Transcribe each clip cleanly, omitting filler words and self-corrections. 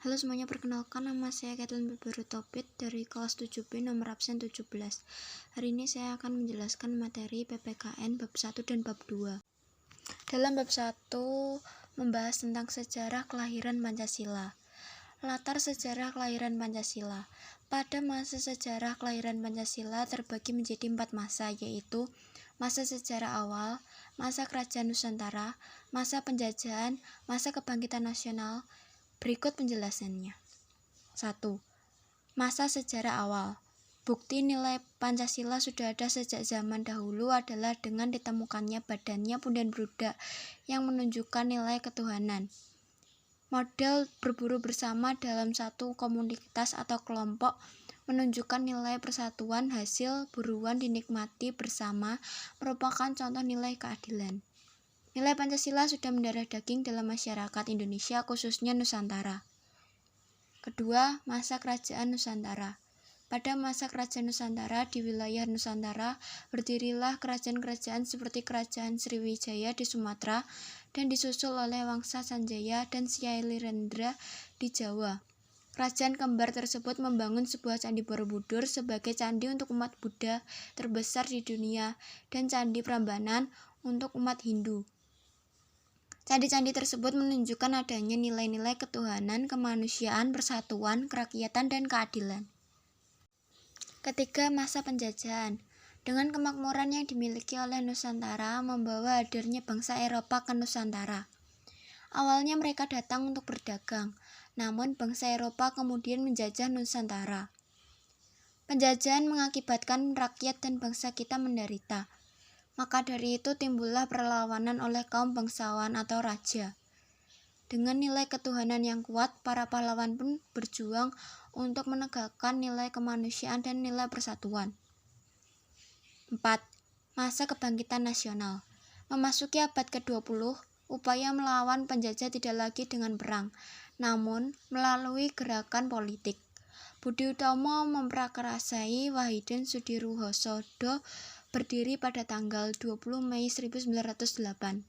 Halo semuanya, perkenalkan nama saya Kathleen Topit dari kelas 7B nomor absen 17. Hari ini saya akan menjelaskan materi PPKN bab 1 dan bab 2. Dalam bab 1 membahas tentang sejarah kelahiran Pancasila. Latar sejarah kelahiran Pancasila. Pada masa sejarah kelahiran Pancasila terbagi menjadi 4 masa, yaitu masa sejarah awal, masa kerajaan Nusantara, masa penjajahan, masa kebangkitan nasional. Berikut penjelasannya. 1. Masa sejarah awal. Bukti nilai Pancasila sudah ada sejak zaman dahulu adalah dengan ditemukannya badannya Punden Brudak yang menunjukkan nilai ketuhanan. Model berburu bersama dalam satu komunitas atau kelompok menunjukkan nilai persatuan hasil buruan dinikmati bersama merupakan contoh nilai keadilan. Nilai Pancasila sudah mendarah daging dalam masyarakat Indonesia, khususnya Nusantara. Kedua, masa kerajaan Nusantara. Pada masa kerajaan Nusantara di wilayah Nusantara, berdirilah kerajaan-kerajaan seperti Kerajaan Sriwijaya di Sumatera dan disusul oleh Wangsa Sanjaya dan Syailendra di Jawa. Kerajaan kembar tersebut membangun sebuah candi Borobudur sebagai candi untuk umat Buddha terbesar di dunia dan candi Prambanan untuk umat Hindu. Candi-candi tersebut menunjukkan adanya nilai-nilai ketuhanan, kemanusiaan, persatuan, kerakyatan, dan keadilan. Ketiga, masa penjajahan. Dengan kemakmuran yang dimiliki oleh Nusantara membawa hadirnya bangsa Eropa ke Nusantara. Awalnya mereka datang untuk berdagang, namun bangsa Eropa kemudian menjajah Nusantara. Penjajahan mengakibatkan rakyat dan bangsa kita menderita. Maka dari itu timbullah perlawanan oleh kaum bangsawan atau raja. Dengan nilai ketuhanan yang kuat, para pahlawan pun berjuang untuk menegakkan nilai kemanusiaan dan nilai persatuan. 4. Masa kebangkitan nasional. Memasuki abad ke-20, upaya melawan penjajah tidak lagi dengan perang, namun melalui gerakan politik. Budi Utomo memprakarsai Wahidin Sudirohusodo berdiri pada tanggal 20 Mei 1908.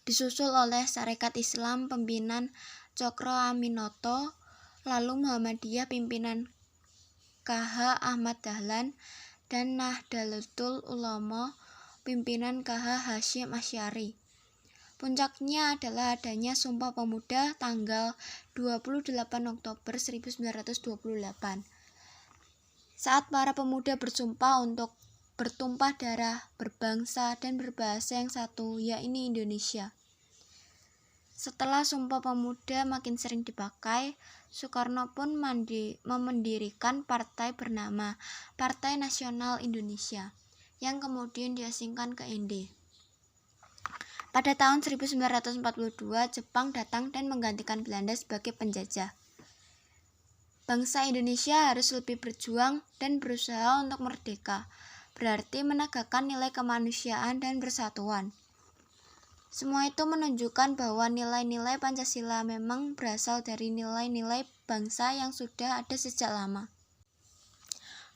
Disusul oleh Sarekat Islam pimpinan Cokro Aminoto, lalu Muhammadiyah pimpinan KH Ahmad Dahlan, dan Nahdlatul Ulama pimpinan KH Hasyim Asy'ari. Puncaknya adalah adanya Sumpah Pemuda tanggal 28 Oktober 1928. Saat para pemuda bersumpah untuk bertumpah darah, berbangsa, dan berbahasa yang satu, yakni Indonesia. Setelah Sumpah Pemuda makin sering dipakai, Soekarno pun memendirikan partai bernama Partai Nasional Indonesia, yang kemudian diasingkan ke ND. Pada tahun 1942, Jepang datang dan menggantikan Belanda sebagai penjajah. Bangsa Indonesia harus lebih berjuang dan berusaha untuk merdeka, berarti menegakkan nilai kemanusiaan dan persatuan. Semua itu menunjukkan bahwa nilai-nilai Pancasila memang berasal dari nilai-nilai bangsa yang sudah ada sejak lama.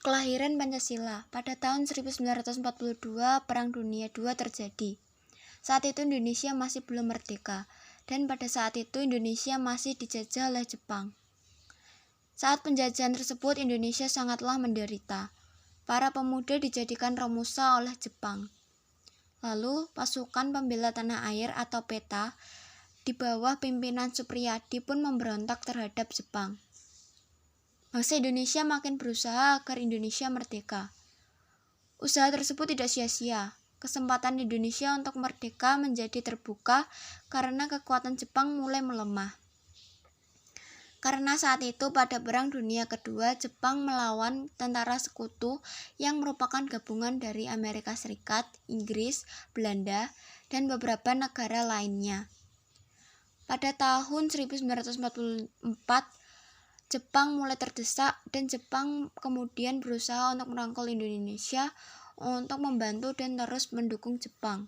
Kelahiran Pancasila. Pada tahun 1942, Perang Dunia II terjadi. Saat itu Indonesia masih belum merdeka, dan pada saat itu Indonesia masih dijajah oleh Jepang. Saat penjajahan tersebut, Indonesia sangatlah menderita. Para pemuda dijadikan romusa oleh Jepang. Lalu, pasukan pembela tanah air atau PETA di bawah pimpinan Supriyadi pun memberontak terhadap Jepang. Bangsa Indonesia makin berusaha agar Indonesia merdeka. Usaha tersebut tidak sia-sia. Kesempatan Indonesia untuk merdeka menjadi terbuka karena kekuatan Jepang mulai melemah. Karena saat itu pada Perang Dunia Kedua, Jepang melawan tentara sekutu yang merupakan gabungan dari Amerika Serikat, Inggris, Belanda, dan beberapa negara lainnya. Pada tahun 1944, Jepang mulai terdesak dan Jepang kemudian berusaha untuk merangkul Indonesia untuk membantu dan terus mendukung Jepang.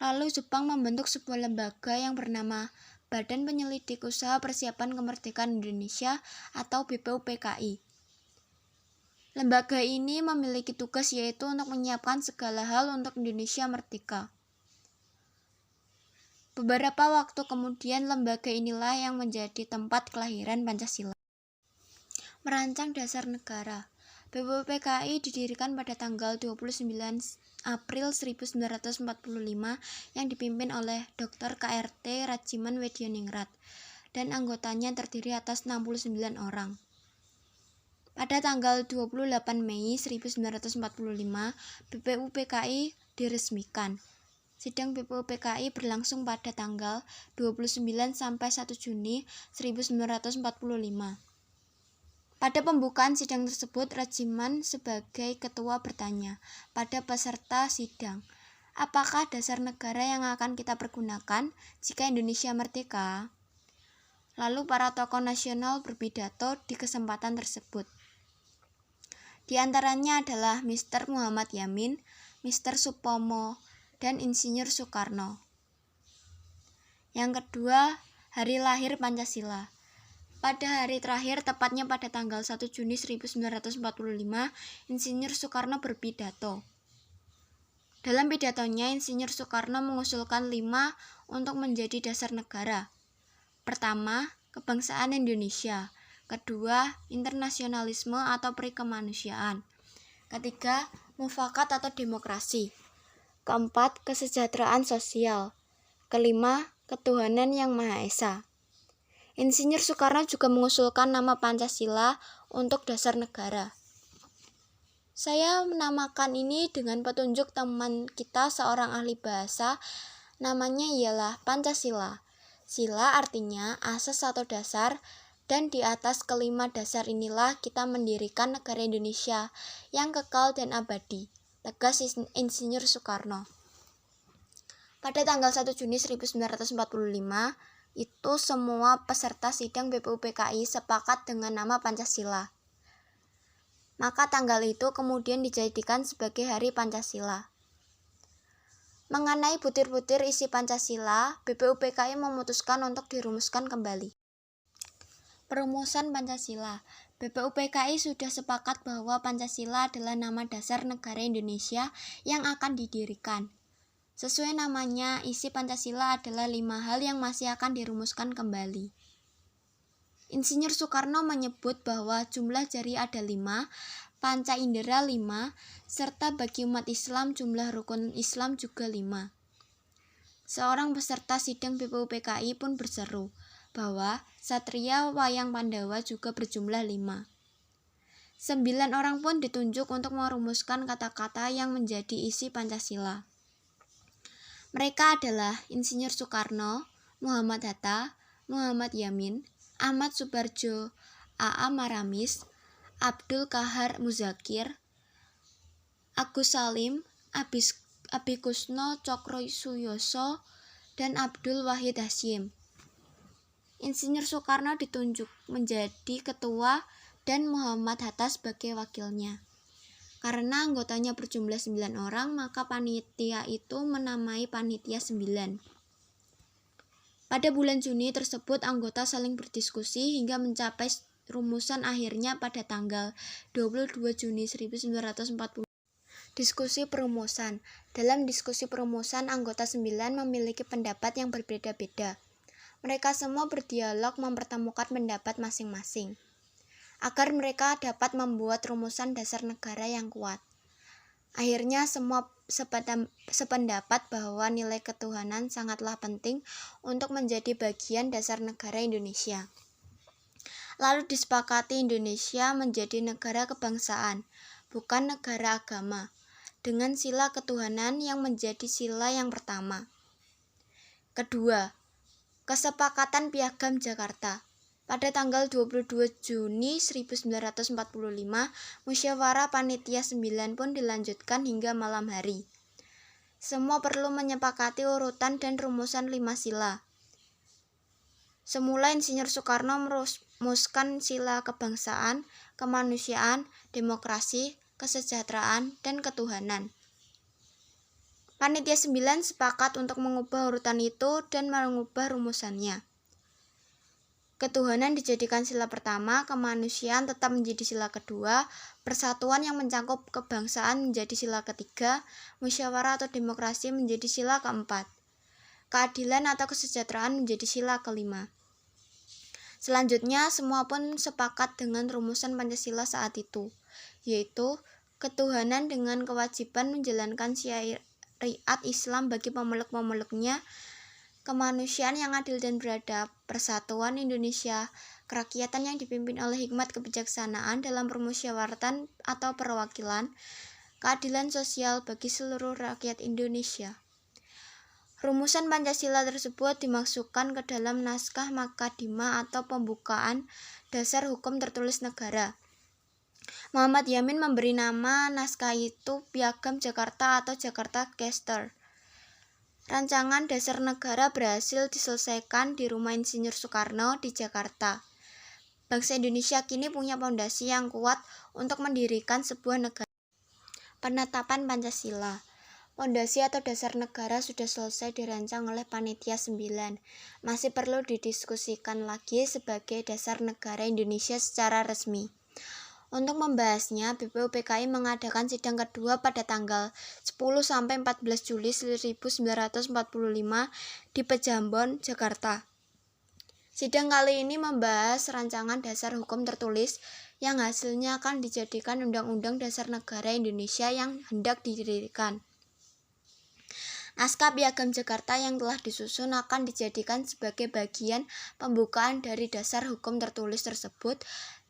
Lalu Jepang membentuk sebuah lembaga yang bernama Badan Penyelidik Usaha Persiapan Kemerdekaan Indonesia atau BPUPKI. Lembaga ini memiliki tugas yaitu untuk menyiapkan segala hal untuk Indonesia merdeka. Beberapa waktu kemudian lembaga inilah yang menjadi tempat kelahiran Pancasila. Merancang dasar negara. BPUPKI didirikan pada tanggal 29 April 1945 yang dipimpin oleh Dr. KRT Rajiman Wedioningrat dan anggotanya terdiri atas 69 orang. Pada tanggal 28 Mei 1945, BPUPKI diresmikan. Sidang BPUPKI berlangsung pada tanggal 29 sampai 1 Juni 1945. Pada pembukaan sidang tersebut, Rajiman sebagai ketua bertanya pada peserta sidang, apakah dasar negara yang akan kita pergunakan jika Indonesia merdeka? Lalu para tokoh nasional berpidato di kesempatan tersebut. Di antaranya adalah Mr. Muhammad Yamin, Mr. Supomo, dan Insinyur Soekarno. Yang kedua, hari lahir Pancasila. Pada hari terakhir, tepatnya pada tanggal 1 Juni 1945, Insinyur Soekarno berpidato. Dalam pidatonya, Insinyur Soekarno mengusulkan 5 untuk menjadi dasar negara. Pertama, kebangsaan Indonesia. Kedua, internasionalisme atau perikemanusiaan. Ketiga, mufakat atau demokrasi. Keempat, kesejahteraan sosial. Kelima, ketuhanan yang Maha Esa. Insinyur Soekarno juga mengusulkan nama Pancasila untuk dasar negara. Saya menamakan ini dengan petunjuk teman kita seorang ahli bahasa, namanya ialah Pancasila. Sila artinya asas atau dasar, dan di atas kelima dasar inilah kita mendirikan negara Indonesia yang kekal dan abadi, tegas Insinyur Soekarno. Pada tanggal 1 Juni 1945, itu semua peserta sidang BPUPKI sepakat dengan nama Pancasila. Maka tanggal itu kemudian dijadikan sebagai Hari Pancasila. Mengenai butir-butir isi Pancasila, BPUPKI memutuskan untuk dirumuskan kembali. Perumusan Pancasila. BPUPKI sudah sepakat bahwa Pancasila adalah nama dasar negara Indonesia yang akan didirikan. Sesuai namanya, isi Pancasila adalah 5 hal yang masih akan dirumuskan kembali. Insinyur Soekarno menyebut bahwa jumlah jari ada 5, panca indera 5, serta bagi umat Islam jumlah rukun Islam juga 5. Seorang peserta sidang BPUPKI pun berseru bahwa Satria Wayang Pandawa juga berjumlah 5. 9 orang pun ditunjuk untuk merumuskan kata-kata yang menjadi isi Pancasila. Mereka adalah Insinyur Soekarno, Muhammad Hatta, Muhammad Yamin, Ahmad Subarjo, A.A. Maramis, Abdul Kahar Muzakir, Agus Salim, Abikusno Cokrosuyoso, dan Abdul Wahid Hasyim. Insinyur Soekarno ditunjuk menjadi ketua dan Muhammad Hatta sebagai wakilnya. Karena anggotanya berjumlah 9 orang, maka panitia itu menamai panitia 9. Pada bulan Juni tersebut, anggota saling berdiskusi hingga mencapai rumusan akhirnya pada tanggal 22 Juni 1940. Diskusi perumusan. Dalam diskusi perumusan, anggota 9 memiliki pendapat yang berbeda-beda. Mereka semua berdialog mempertemukan pendapat masing-masing, agar mereka dapat membuat rumusan dasar negara yang kuat. Akhirnya semua sependapat bahwa nilai ketuhanan sangatlah penting untuk menjadi bagian dasar negara Indonesia. Lalu disepakati Indonesia menjadi negara kebangsaan, bukan negara agama, dengan sila ketuhanan yang menjadi sila yang pertama. Kedua, kesepakatan Piagam Jakarta. Pada tanggal 22 Juni 1945, musyawarah panitia 9 pun dilanjutkan hingga malam hari. Semua perlu menyepakati urutan dan rumusan 5 sila. Semula Insinyur Soekarno merumuskan sila kebangsaan, kemanusiaan, demokrasi, kesejahteraan, dan ketuhanan. Panitia 9 sepakat untuk mengubah urutan itu dan mengubah rumusannya. Ketuhanan dijadikan sila pertama, kemanusiaan tetap menjadi sila kedua, persatuan yang mencakup kebangsaan menjadi sila ketiga, musyawarah atau demokrasi menjadi sila keempat. keadilan atau kesejahteraan menjadi sila kelima. Selanjutnya, semua pun sepakat dengan rumusan Pancasila saat itu, yaitu ketuhanan dengan kewajiban menjalankan syariat Islam bagi pemeluk-pemeluknya, kemanusiaan yang adil dan beradab, persatuan Indonesia, kerakyatan yang dipimpin oleh hikmat kebijaksanaan dalam permusyawaratan atau perwakilan, keadilan sosial bagi seluruh rakyat Indonesia. Rumusan Pancasila tersebut dimasukkan ke dalam naskah Makadimah atau pembukaan dasar hukum tertulis negara. Muhammad Yamin memberi nama naskah itu Piagam Jakarta atau Jakarta Charter. Rancangan dasar negara berhasil diselesaikan di Rumah Insinyur Soekarno di Jakarta. Bangsa Indonesia kini punya fondasi yang kuat untuk mendirikan sebuah negara. Penetapan Pancasila. Pondasi atau dasar negara sudah selesai dirancang oleh Panitia 9. Masih perlu didiskusikan lagi sebagai dasar negara Indonesia secara resmi. Untuk membahasnya, BPUPKI mengadakan sidang kedua pada tanggal 10-14 Juli 1945 di Pejambon, Jakarta. Sidang kali ini membahas rancangan dasar hukum tertulis yang hasilnya akan dijadikan Undang-Undang Dasar Negara Indonesia yang hendak didirikan. Naskah Piagam Jakarta yang telah disusun akan dijadikan sebagai bagian pembukaan dari dasar hukum tertulis tersebut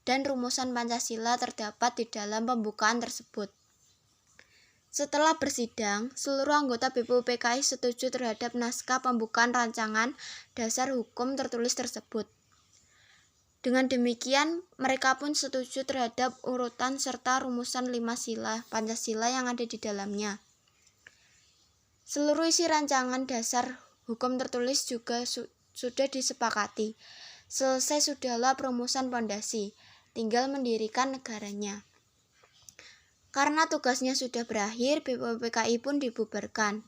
dan rumusan Pancasila terdapat di dalam pembukaan tersebut. Setelah bersidang, seluruh anggota BPUPKI setuju terhadap naskah pembukaan rancangan dasar hukum tertulis tersebut. Dengan demikian, mereka pun setuju terhadap urutan serta rumusan 5 sila Pancasila yang ada di dalamnya. Seluruh isi rancangan dasar hukum tertulis juga sudah disepakati. Selesai sudahlah perumusan pondasi, tinggal mendirikan negaranya. Karena tugasnya sudah berakhir, BPUPKI pun dibubarkan.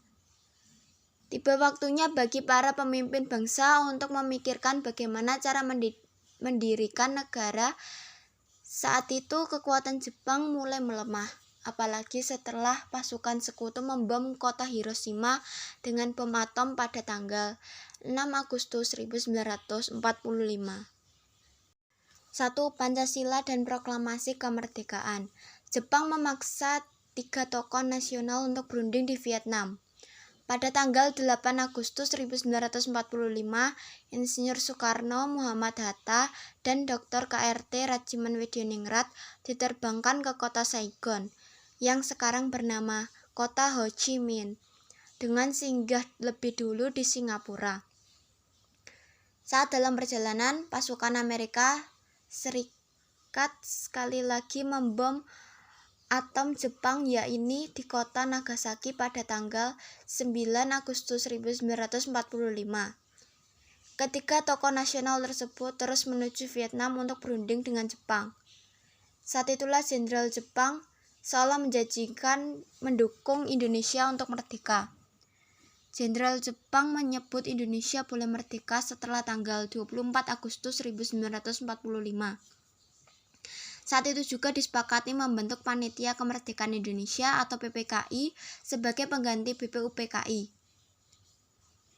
Tiba waktunya bagi para pemimpin bangsa untuk memikirkan bagaimana cara mendirikan negara. Saat itu kekuatan Jepang mulai melemah. Apalagi setelah pasukan sekutu membom kota Hiroshima dengan bom atom pada tanggal 6 Agustus 1945. 1. Pancasila dan Proklamasi Kemerdekaan. Jepang memaksa 3 tokoh nasional untuk berunding di Vietnam. Pada tanggal 8 Agustus 1945, Insinyur Soekarno, Muhammad Hatta, dan Dr. KRT Rajiman Wedioningrat diterbangkan ke kota Saigon, yang sekarang bernama Kota Ho Chi Minh, dengan singgah lebih dulu di Singapura. Saat dalam perjalanan, pasukan Amerika Serikat sekali lagi membom atom Jepang yakni di kota Nagasaki pada tanggal 9 Agustus 1945. Ketiga tokoh nasional tersebut terus menuju Vietnam untuk berunding dengan Jepang. Saat itulah Jenderal Jepang seolah menjanjikan mendukung Indonesia untuk merdeka. Jenderal Jepang menyebut Indonesia boleh merdeka setelah tanggal 24 Agustus 1945. Saat itu juga disepakati membentuk Panitia Kemerdekaan Indonesia atau PPKI sebagai pengganti BPUPKI.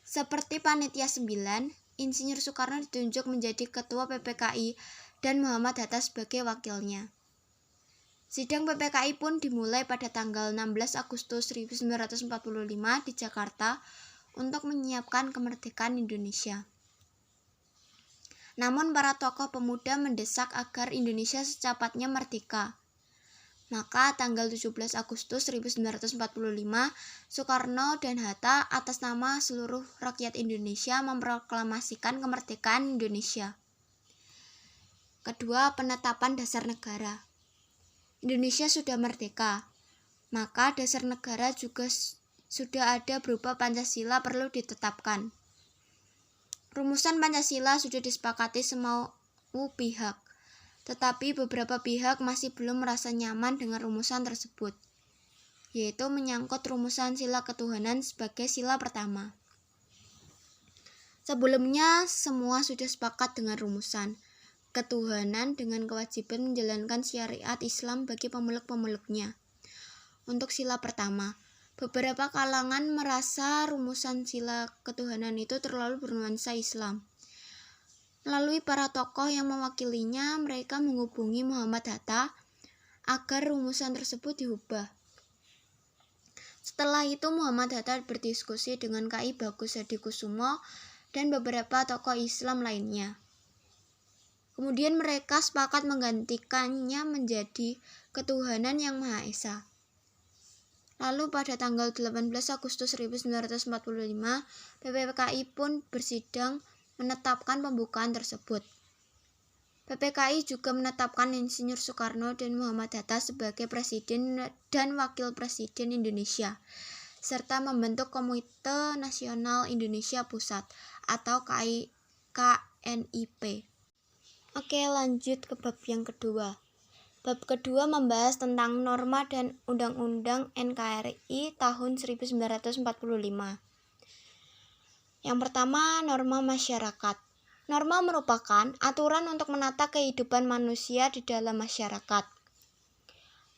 Seperti Panitia 9, Insinyur Soekarno ditunjuk menjadi Ketua PPKI dan Muhammad Hatta sebagai wakilnya. Sidang PPKI pun dimulai pada tanggal 16 Agustus 1945 di Jakarta untuk menyiapkan kemerdekaan Indonesia. Namun para tokoh pemuda mendesak agar Indonesia secepatnya merdeka. Maka tanggal 17 Agustus 1945, Soekarno dan Hatta atas nama seluruh rakyat Indonesia memproklamasikan kemerdekaan Indonesia. Kedua, penetapan dasar negara. Indonesia sudah merdeka, maka dasar negara juga sudah ada berupa Pancasila perlu ditetapkan. Rumusan Pancasila sudah disepakati semua pihak, tetapi beberapa pihak masih belum merasa nyaman dengan rumusan tersebut, yaitu menyangkut rumusan sila ketuhanan sebagai sila pertama. Sebelumnya semua sudah sepakat dengan rumusan ketuhanan dengan kewajiban menjalankan syariat Islam bagi pemeluk-pemeluknya. Untuk sila pertama, Beberapa kalangan merasa rumusan sila ketuhanan itu terlalu bernuansa Islam. Melalui para tokoh yang mewakilinya, mereka menghubungi Muhammad Hatta agar rumusan tersebut diubah. Setelah itu Muhammad Hatta berdiskusi dengan KI Bagus Hadikusumo dan beberapa tokoh Islam lainnya. Kemudian mereka sepakat menggantikannya menjadi ketuhanan yang Maha Esa. Lalu pada tanggal 18 Agustus 1945, PPKI pun bersidang menetapkan pembukaan tersebut. PPKI juga menetapkan Insinyur Soekarno dan Muhammad Hatta sebagai Presiden dan Wakil Presiden Indonesia, serta membentuk Komite Nasional Indonesia Pusat atau KNIP. Oke, lanjut ke bab yang kedua. Bab kedua membahas tentang norma dan Undang-Undang NKRI tahun 1945. Yang pertama, norma masyarakat. Norma merupakan aturan untuk menata kehidupan manusia di dalam masyarakat.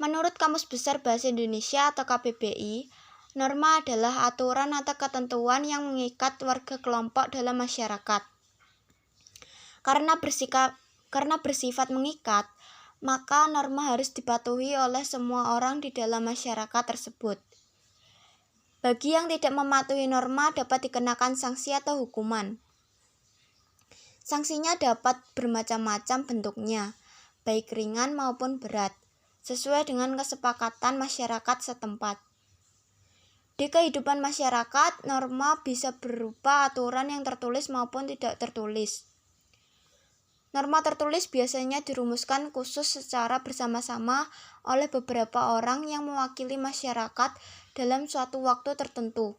Menurut Kamus Besar Bahasa Indonesia atau KBBI, norma adalah aturan atau ketentuan yang mengikat warga kelompok dalam masyarakat. Karena bersifat mengikat, maka norma harus dipatuhi oleh semua orang di dalam masyarakat tersebut. Bagi yang tidak mematuhi norma dapat dikenakan sanksi atau hukuman. Sanksinya dapat bermacam-macam bentuknya, baik ringan maupun berat, sesuai dengan kesepakatan masyarakat setempat. Di kehidupan masyarakat, norma bisa berupa aturan yang tertulis maupun tidak tertulis. Norma tertulis biasanya dirumuskan khusus secara bersama-sama oleh beberapa orang yang mewakili masyarakat dalam suatu waktu tertentu.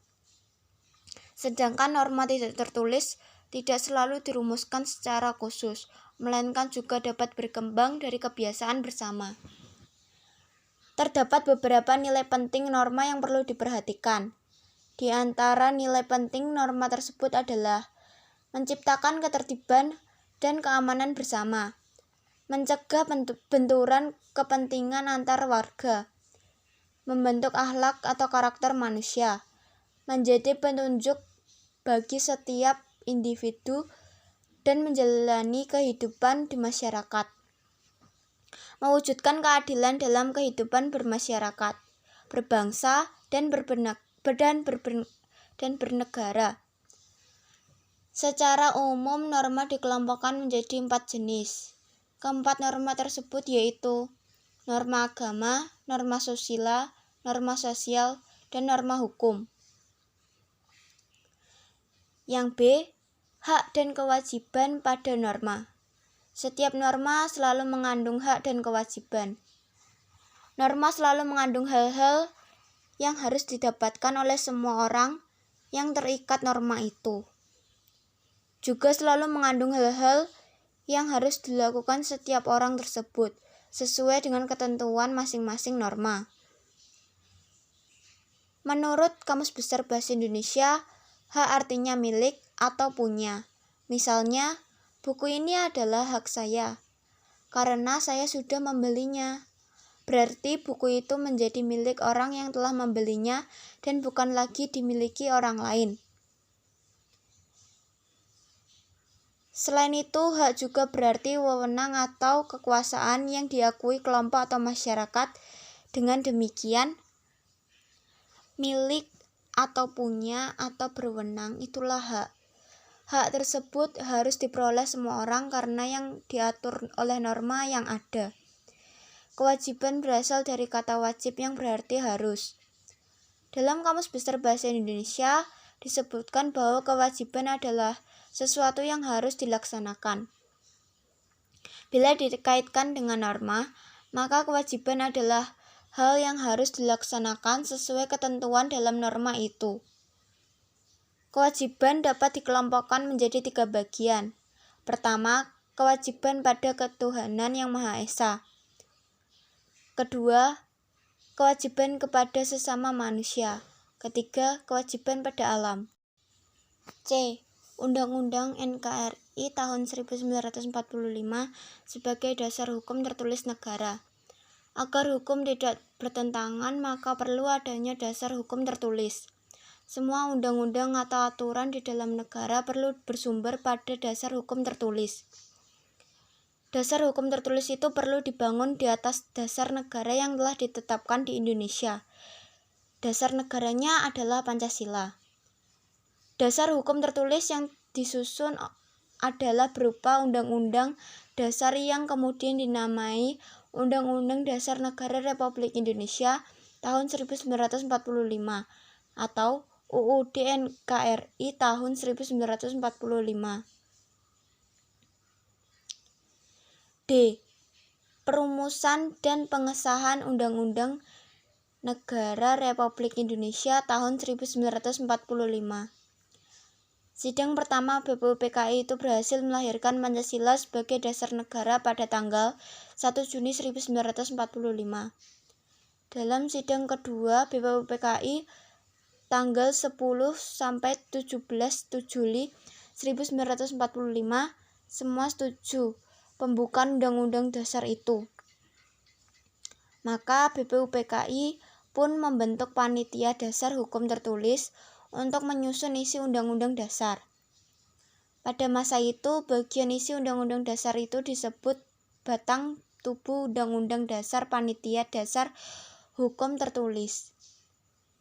Sedangkan norma tidak tertulis tidak selalu dirumuskan secara khusus, melainkan juga dapat berkembang dari kebiasaan bersama. Terdapat beberapa nilai penting norma yang perlu diperhatikan. Di antara nilai penting norma tersebut adalah menciptakan ketertiban dan keamanan bersama, mencegah benturan kepentingan antar warga, membentuk akhlak atau karakter manusia, menjadi petunjuk bagi setiap individu dan menjalani kehidupan di masyarakat, mewujudkan keadilan dalam kehidupan bermasyarakat, berbangsa dan bernegara. Secara umum, norma dikelompokkan menjadi 4 jenis. Keempat norma tersebut yaitu norma agama, norma susila, norma sosial, dan norma hukum. Yang B, hak dan kewajiban pada norma. Setiap norma selalu mengandung hak dan kewajiban. Norma selalu mengandung hal-hal yang harus didapatkan oleh semua orang yang terikat norma itu. Juga selalu mengandung hal-hal yang harus dilakukan setiap orang tersebut, sesuai dengan ketentuan masing-masing norma. Menurut Kamus Besar Bahasa Indonesia, hak artinya milik atau punya. Misalnya, buku ini adalah hak saya, karena saya sudah membelinya. Berarti buku itu menjadi milik orang yang telah membelinya dan bukan lagi dimiliki orang lain. Selain itu, hak juga berarti wewenang atau kekuasaan yang diakui kelompok atau masyarakat. Dengan demikian, milik atau punya atau berwenang itulah hak. Hak tersebut harus diperoleh semua orang karena yang diatur oleh norma yang ada. Kewajiban berasal dari kata wajib yang berarti harus. Dalam Kamus Besar Bahasa Indonesia disebutkan bahwa kewajiban adalah sesuatu yang harus dilaksanakan. Bila dikaitkan dengan norma, maka kewajiban adalah hal yang harus dilaksanakan sesuai ketentuan dalam norma itu. Kewajiban dapat dikelompokkan menjadi 3 bagian. Pertama, kewajiban pada ketuhanan yang Maha Esa. Kedua, kewajiban kepada sesama manusia. Ketiga, kewajiban pada alam. C. Undang-Undang NKRI tahun 1945 sebagai dasar hukum tertulis negara. Agar hukum tidak bertentangan, maka perlu adanya dasar hukum tertulis. Semua undang-undang atau aturan di dalam negara perlu bersumber pada dasar hukum tertulis. Dasar hukum tertulis itu perlu dibangun di atas dasar negara yang telah ditetapkan di Indonesia. Dasar negaranya adalah Pancasila. Dasar hukum tertulis yang disusun adalah berupa Undang-Undang Dasar yang kemudian dinamai Undang-Undang Dasar Negara Republik Indonesia tahun 1945 atau UUD NKRI tahun 1945. D. Perumusan dan pengesahan Undang-Undang Negara Republik Indonesia tahun 1945. Sidang pertama BPUPKI itu berhasil melahirkan Pancasila sebagai dasar negara pada tanggal 1 Juni 1945. Dalam sidang kedua BPUPKI tanggal 10 sampai 17 Juli 1945, semua setuju pembukaan Undang-Undang Dasar itu. Maka BPUPKI pun membentuk panitia dasar hukum tertulis untuk menyusun isi Undang-Undang Dasar. Pada masa itu, bagian isi Undang-Undang Dasar itu disebut batang tubuh Undang-Undang Dasar Panitia Dasar Hukum Tertulis.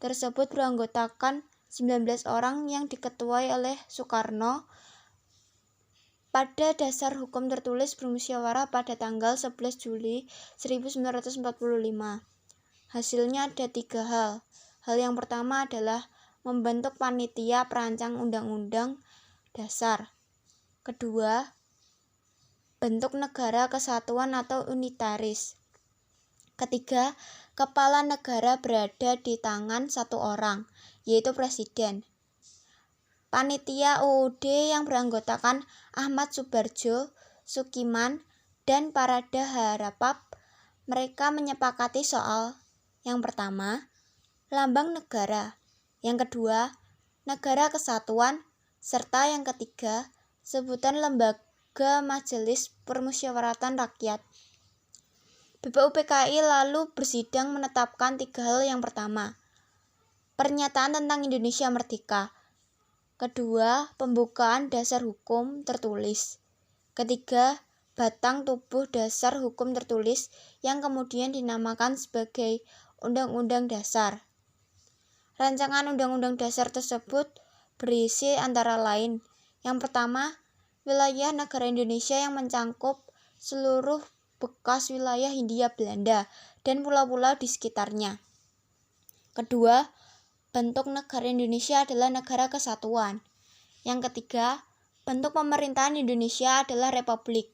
Tersebut beranggotakan 19 orang yang diketuai oleh Soekarno. Pada dasar hukum tertulis bermusyawarah pada tanggal 11 Juli 1945. Hasilnya ada 3 hal. Hal yang pertama adalah membentuk panitia perancang undang-undang dasar. Kedua, bentuk negara kesatuan atau unitaris. Ketiga, kepala negara berada di tangan satu orang, yaitu presiden. Panitia UUD yang beranggotakan Ahmad Subarjo, Sukiman, dan Parada Harapap, mereka menyepakati soal yang pertama, lambang negara, yang kedua, negara kesatuan, serta yang ketiga, sebutan lembaga Majelis Permusyawaratan Rakyat. BPUPKI lalu bersidang menetapkan 3 hal. Yang pertama, pernyataan tentang Indonesia Merdeka. Kedua, pembukaan dasar hukum tertulis. Ketiga, batang tubuh dasar hukum tertulis yang kemudian dinamakan sebagai Undang-Undang Dasar. Rancangan Undang-Undang Dasar tersebut berisi antara lain, yang pertama, wilayah negara Indonesia yang mencakup seluruh bekas wilayah Hindia Belanda dan pulau-pulau di sekitarnya. Kedua, bentuk negara Indonesia adalah negara kesatuan. Yang ketiga, bentuk pemerintahan Indonesia adalah republik.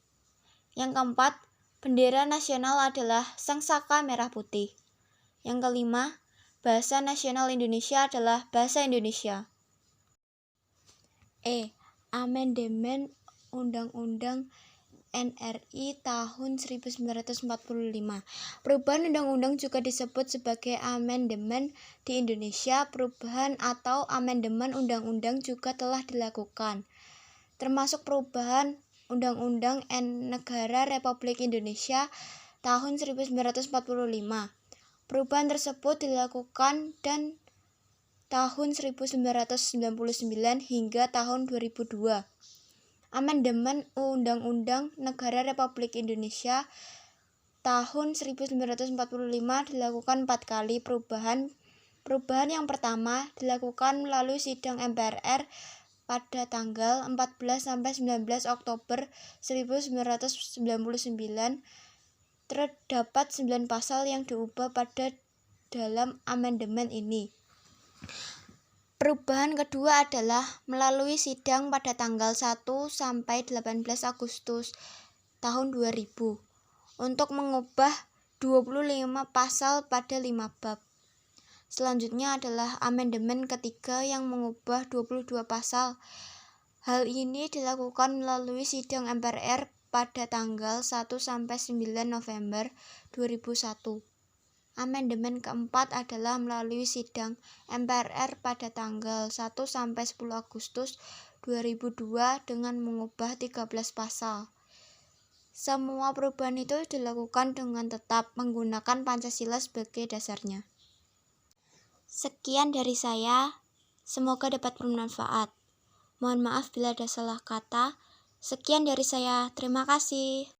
Yang keempat, bendera nasional adalah sangsaka merah putih. Yang kelima, bahasa nasional Indonesia adalah bahasa Indonesia. Amandemen Undang-Undang NRI tahun 1945. Perubahan undang-undang juga disebut sebagai amandemen di Indonesia. Perubahan atau amandemen undang-undang juga telah dilakukan, termasuk perubahan Undang-Undang Negara Republik Indonesia tahun 1945. Perubahan tersebut dilakukan dan tahun 1999 hingga tahun 2002. Amandemen Undang-Undang Negara Republik Indonesia tahun 1945 dilakukan 4 kali perubahan. Perubahan yang pertama dilakukan melalui sidang MPR pada tanggal 14 sampai 19 Oktober 1999. Terdapat 9 pasal yang diubah pada dalam amandemen ini. Perubahan kedua adalah melalui sidang pada tanggal 1 sampai 18 Agustus tahun 2000 untuk mengubah 25 pasal pada 5 bab. Selanjutnya adalah amandemen ketiga yang mengubah 22 pasal. Hal ini dilakukan melalui sidang MPR pada tanggal 1 sampai 9 November 2001. Amandemen keempat adalah melalui sidang MPR pada tanggal 1 sampai 10 Agustus 2002 dengan mengubah 13 pasal. Semua perubahan itu dilakukan dengan tetap menggunakan Pancasila sebagai dasarnya. Sekian dari saya, semoga dapat bermanfaat. Mohon maaf bila ada salah kata. Sekian dari saya, terima kasih.